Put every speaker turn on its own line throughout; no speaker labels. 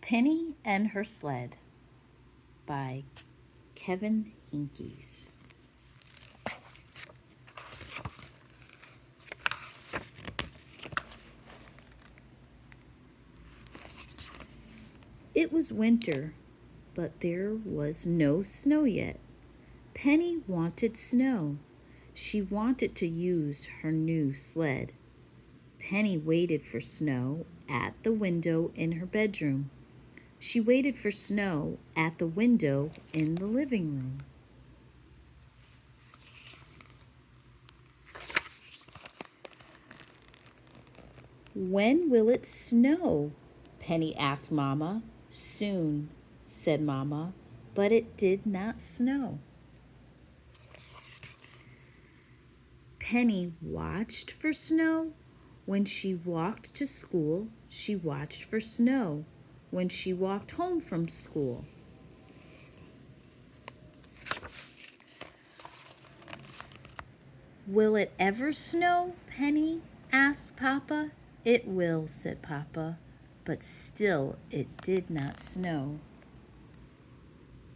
Penny and Her Sled by Kevin Henkes. It was winter, but there was no snow yet. Penny wanted snow. She wanted to use her new sled. Penny waited for snow at the window in her bedroom. She waited for snow at the window in the living room. When will it snow? Penny asked Mama. Soon, said Mama, but it did not snow. Penny watched for snow. When she walked to school, she watched for snow. When she walked home from school. Will it ever snow, Penny asked Papa. It will, said Papa, but still it did not snow.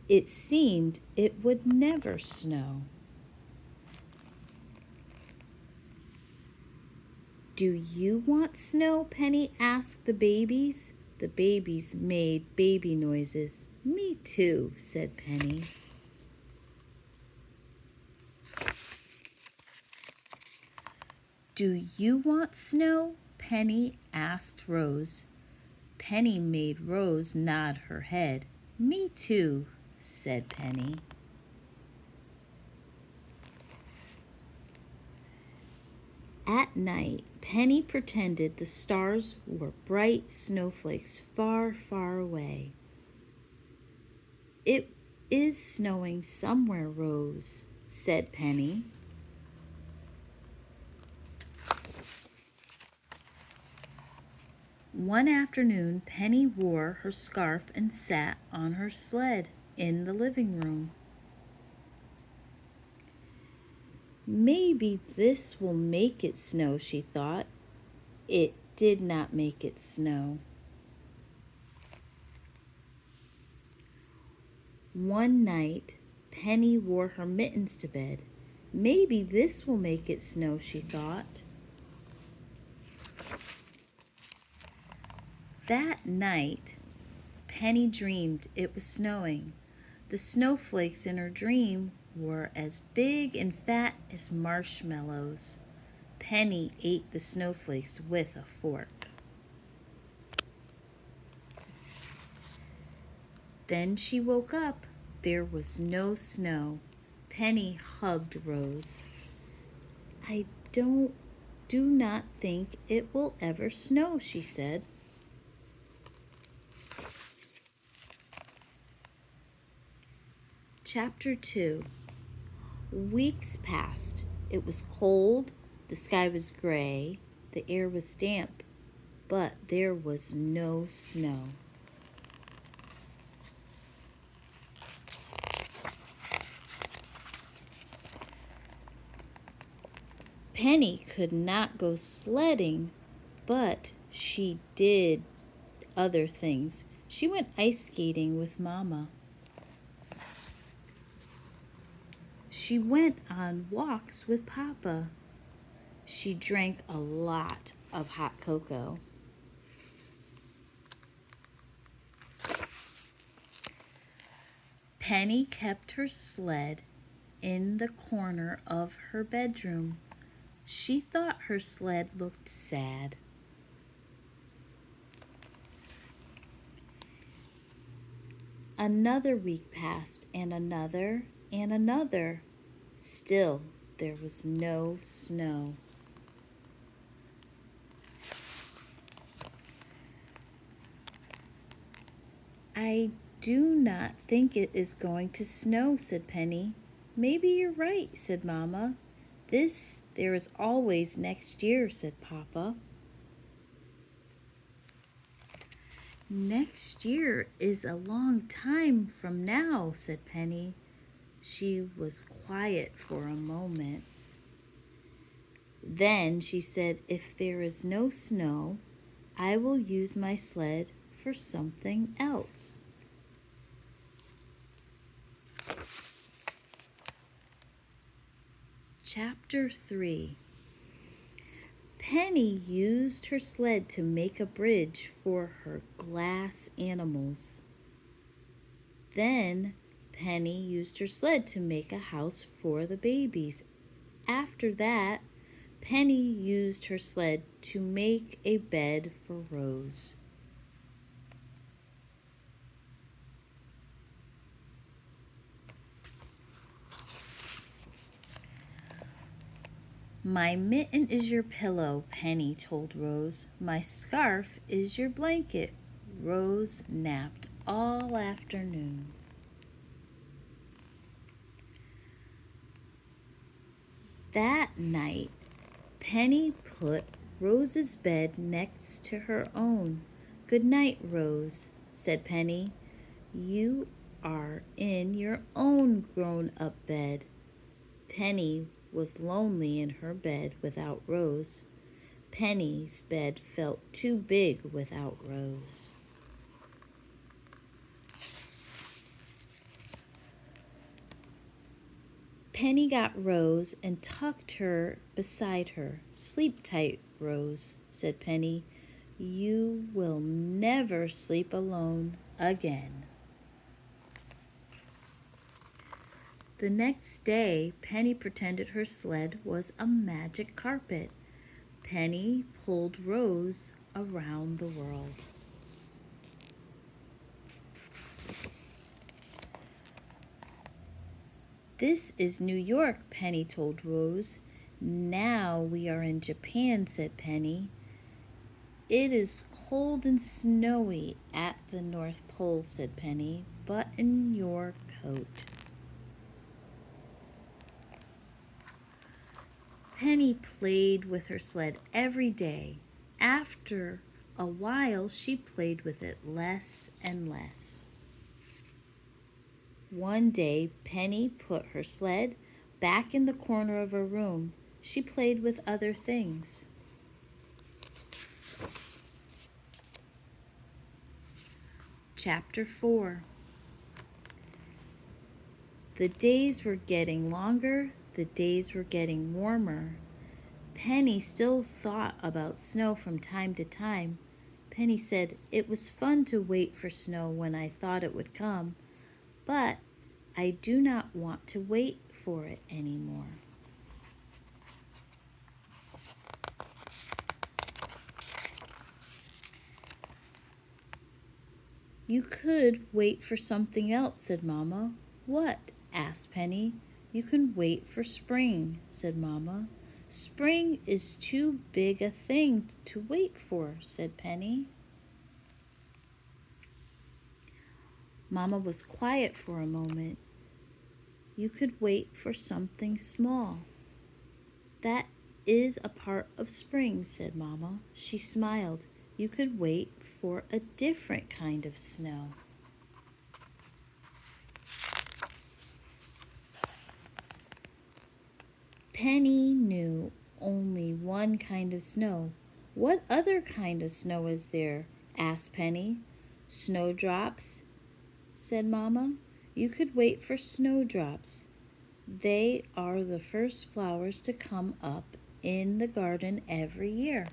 It seemed it would never snow. Do you want snow? Penny asked the babies. The babies made baby noises. Me too, said Penny. Do you want snow? Penny asked Rose. Penny made Rose nod her head. Me too, said Penny. At night, Penny pretended the stars were bright snowflakes far, far away. It is snowing somewhere, Rose, said Penny. One afternoon, Penny wore her scarf and sat on her sled in the living room. Maybe this will make it snow, she thought. It did not make it snow. One night, Penny wore her mittens to bed. Maybe this will make it snow, she thought. That night, Penny dreamed it was snowing. The snowflakes in her dream were as big and fat as marshmallows. Penny ate the snowflakes with a fork. Then she woke up. There was no snow. Penny hugged Rose. I do not think it will ever snow, she said. Chapter 2. Weeks passed. It was cold, the sky was gray, the air was damp, but there was no snow. Penny could not go sledding, but she did other things. She went ice skating with Mama. She went on walks with Papa. She drank a lot of hot cocoa. Penny kept her sled in the corner of her bedroom. She thought her sled looked sad. Another week passed, and another, and another. Still, there was no snow. I do not think it is going to snow, said Penny. Maybe you're right, said Mama. There is always next year, said Papa. Next year is a long time from now, said Penny. She was quiet for a moment. Then she said, if there is no snow, I will use my sled for for something else. Chapter 3. Penny used her sled to make a bridge for her glass animals. Then Penny used her sled to make a house for the babies. After that, Penny used her sled to make a bed for Rose. My mitten is your pillow, Penny told Rose. My scarf is your blanket. Rose napped all afternoon. That night, Penny put Rose's bed next to her own. Good night, Rose, said Penny. You are in your own grown-up bed. Penny was lonely in her bed without Rose. Penny's bed felt too big without Rose. Penny got Rose and tucked her beside her. Sleep tight, Rose, said Penny. You will never sleep alone again. The next day, Penny pretended her sled was a magic carpet. Penny pulled Rose around the world. This is New York, Penny told Rose. Now we are in Japan, said Penny. It is cold and snowy at the North Pole, said Penny. Button your coat. Penny played with her sled every day. After a while, she played with it less and less. One day, Penny put her sled back in the corner of her room. She played with other things. Chapter 4. The days were getting longer. The days were getting warmer. Penny still thought about snow from time to time. Penny said, "It was fun to wait for snow when I thought it would come, but I do not want to wait for it anymore." You could wait for something else, said Mama. What? Asked Penny. You can wait for spring, said Mama. Spring is too big a thing to wait for, said Penny. Mama was quiet for a moment. You could wait for something small. That is a part of spring, said Mama. She smiled. You could wait for a different kind of snow. Penny knew only one kind of snow. What other kind of snow is there? Asked Penny. Snowdrops, said Mama. You could wait for snowdrops. They are the first flowers to come up in the garden every year.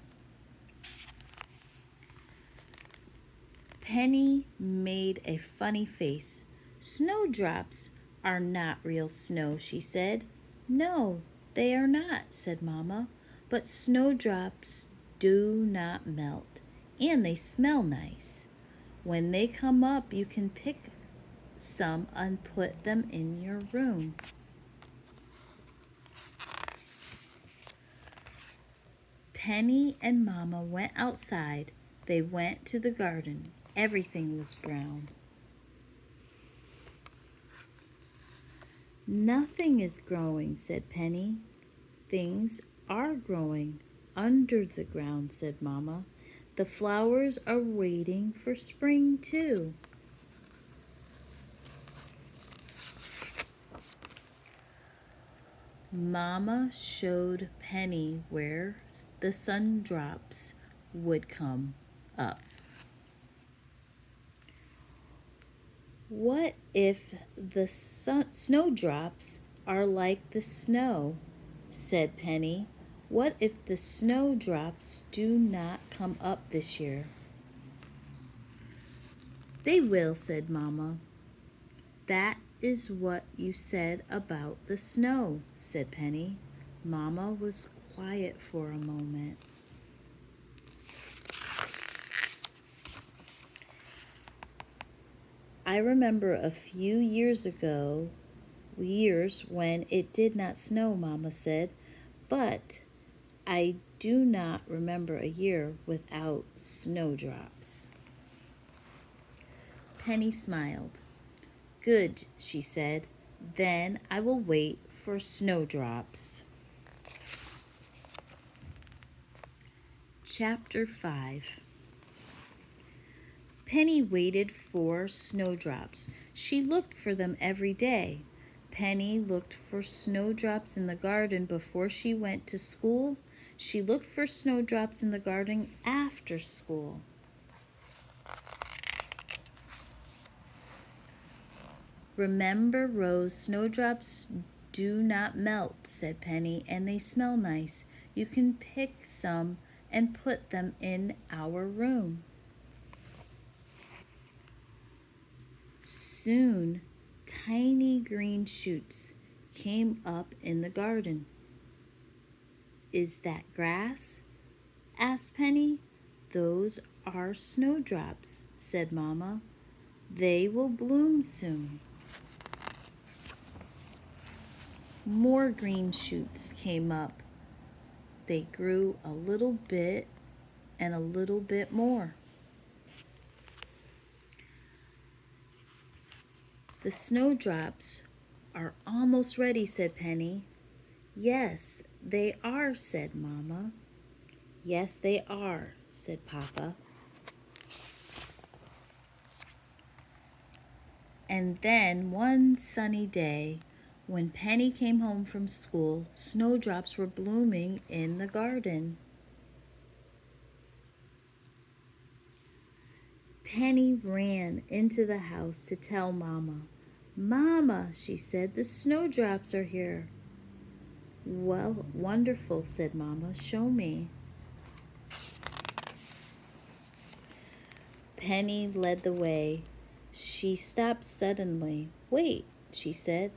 Penny made a funny face. Snowdrops are not real snow, she said. No, they are not, said Mama. But snowdrops do not melt, and they smell nice. When they come up, you can pick some and put them in your room. Penny and Mama went outside. They went to the garden. Everything was brown. Nothing is growing, said Penny. Things are growing under the ground, said Mama. The flowers are waiting for spring, too. Mama showed Penny where the sun drops would come up. What if the snowdrops are like the snow? Said Penny. What if the snowdrops do not come up this year? They will, said Mamma. That is what you said about the snow, said Penny. Mamma was quiet for a moment. I remember a few years when it did not snow, Mamma said, but I do not remember a year without snowdrops. Penny smiled. Good, she said. Then I will wait for snowdrops. Chapter 5. Penny waited for snowdrops. She looked for them every day. Penny looked for snowdrops in the garden before she went to school. She looked for snowdrops in the garden after school. Remember, Rose, snowdrops do not melt, said Penny, and they smell nice. You can pick some and put them in our room. Soon, tiny green shoots came up in the garden. Is that grass? Asked Penny. Those are snowdrops, said Mamma. They will bloom soon. More green shoots came up. They grew a little bit and a little bit more. The snowdrops are almost ready, said Penny. Yes, they are, said Mamma. Yes, they are, said Papa. And then one sunny day, when Penny came home from school, snowdrops were blooming in the garden. Penny ran into the house to tell Mamma. Mamma, she said, the snowdrops are here. Well, wonderful, said Mamma. Show me. Penny led the way. She stopped suddenly. Wait, she said.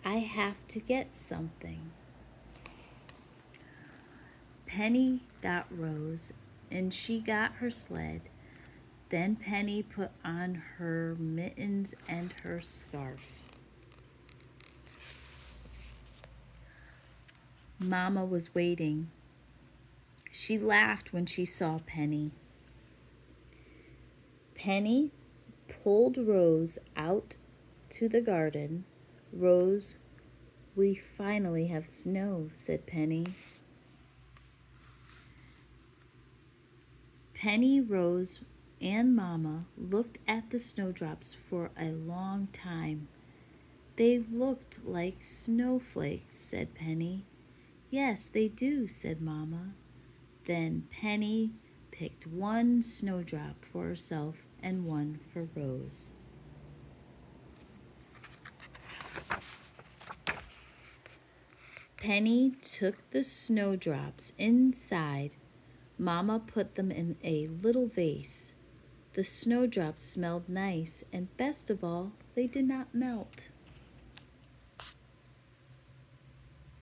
I have to get something. Penny got Rose, and she got her sled. Then Penny put on her mittens and her scarf. Mamma was waiting. She laughed when she saw Penny. Penny pulled Rose out to the garden. Rose, we finally have snow, said Penny. Penny, Rose, and Mamma looked at the snowdrops for a long time. They looked like snowflakes, said Penny. Yes, they do, said Mamma. Then Penny picked one snowdrop for herself and one for Rose. Penny took the snowdrops inside. Mamma put them in a little vase. The snowdrops smelled nice, and best of all, they did not melt.